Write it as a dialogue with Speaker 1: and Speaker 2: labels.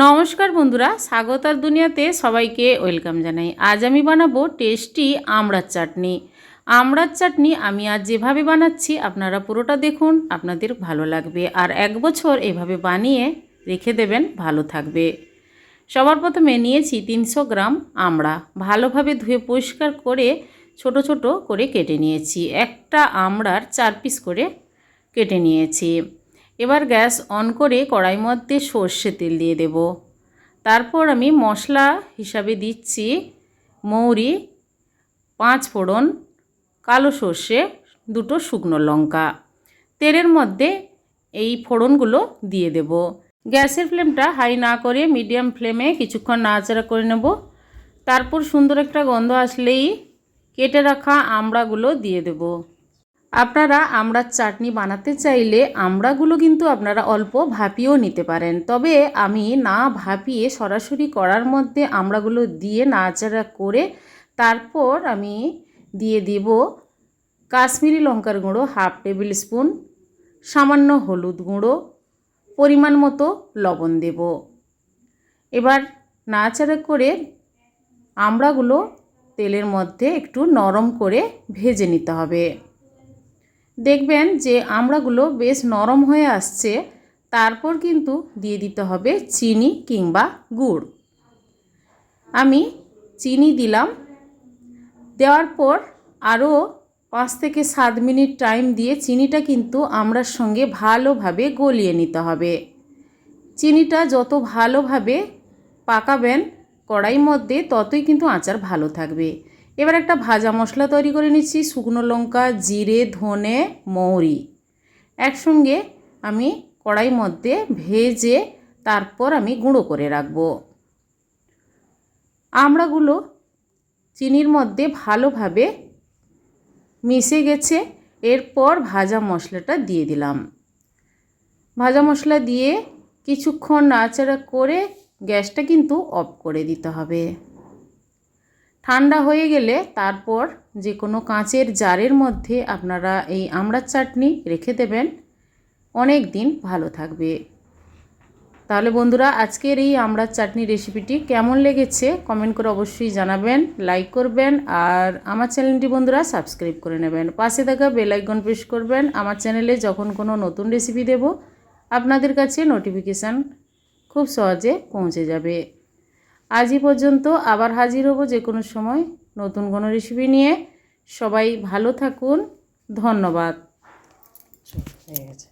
Speaker 1: নমস্কার বন্ধুরা, স্বাগতার দুনিয়াতে সবাইকে ওয়েলকাম জানাই। আজ আমি বানাবো টেস্টি আমড়ার চাটনি। আমড়ার চাটনি আমি আজ যেভাবে বানাচ্ছি আপনারা পুরোটা দেখুন, আপনাদের ভালো লাগবে। আর 1 বছর এভাবে বানিয়ে রেখে দেবেন, ভালো থাকবে। সবার প্রথমে নিয়েছি 300 গ্রাম আমড়া। ভালোভাবে ধুয়ে পরিষ্কার করে ছোট ছোট করে কেটে নিয়েছি। একটা আমড়ার 4 পিস করে কেটে নিয়েছি। এবার গ্যাস অন করে কড়াই মধ্যে সর্ষে তেল দিয়ে দেব। তারপর আমি মশলা হিসাবে দিচ্ছি মৌরি, 5 ফোড়ন, কালো সর্ষে, 2টো শুকনো লঙ্কা। তেলের মধ্যে এই ফোড়নগুলো দিয়ে দেব। গ্যাসের ফ্লেমটা হাই না করে মিডিয়াম ফ্লেমে কিছুক্ষণ নাড়াচাড়া করে নেব। তারপর সুন্দর একটা গন্ধ আসলেই কেটে রাখা আমড়াগুলো দিয়ে দেব। আপনারা আমড়ার চাটনি বানাতে চাইলে আমড়াগুলো কিন্তু আপনারা অল্প ভাপিয়েও নিতে পারেন, তবে আমি না ভাপিয়ে সরাসরি কড়ার মধ্যে আমড়াগুলো দিয়ে নাড়াচাড়া করে তারপর আমি দিয়ে দিব কাশ্মীরি লঙ্কার গুঁড়ো 1/2 টেবিল স্পুন, সামান্য হলুদ গুঁড়ো, পরিমাণ মতো লবণ দেব। এবার নাড়াচাড়া করে আমড়াগুলো তেলের মধ্যে একটু নরম করে ভেজে নিতে হবে। দেখবেন যে আমড়াগুলো বেশ নরম হয়ে আসছে, তারপর কিন্তু দিয়ে দিতে হবে চিনি কিংবা গুড়। আমি চিনি দিলাম। দেওয়ার পর আরও 5 থেকে 7 মিনিট টাইম দিয়ে চিনিটা কিন্তু আমড়ার সঙ্গে ভালোভাবে গলিয়ে নিতে হবে। চিনিটা যত ভালোভাবে পাকাবেন কড়াইয়ের মধ্যে ততই কিন্তু আচার ভালো থাকবে। এবার একটা ভাজা মশলা তৈরি করে নিচ্ছি। শুকনো লঙ্কা, জিরে, ধনে, মৌরি একসঙ্গে আমি কড়াইয়ের মধ্যে ভেজে তারপর আমি গুঁড়ো করে রাখব। আমড়াগুলো চিনির মধ্যে ভালোভাবে মিশে গেছে। এরপর ভাজা মশলাটা দিয়ে দিলাম। ভাজা মশলা দিয়ে কিছুক্ষণ নাড়াচাড়া করে গ্যাসটা কিন্তু অফ করে দিতে হবে। ঠান্ডা হয়ে গেলে তারপর যে কোনো কাঁচের জারের মধ্যে আপনারা এই আমড়ার চাটনি রেখে দেবেন, অনেক দিন ভালো থাকবে। তাহলে বন্ধুরা, আজকের এই আমড়ার চাটনি রেসিপিটি কেমন লেগেছে কমেন্ট করে অবশ্যই জানাবেন, লাইক করবেন আর আমার চ্যানেলটি বন্ধুরা সাবস্ক্রাইব করে নেবেন। পাশে থাকা বেল আইকন প্রেস করবেন। আমার চ্যানেলে যখন কোনো নতুন রেসিপি দেব আপনাদের কাছে নোটিফিকেশান খুব সহজে পৌঁছে যাবে। আজই পর্যন্ত, আবার হাজির হব যে কোনো সময় নতুন কোনো রেসিপি নিয়ে। সবাই ভালো থাকুন, ধন্যবাদ। হয়ে গেছে।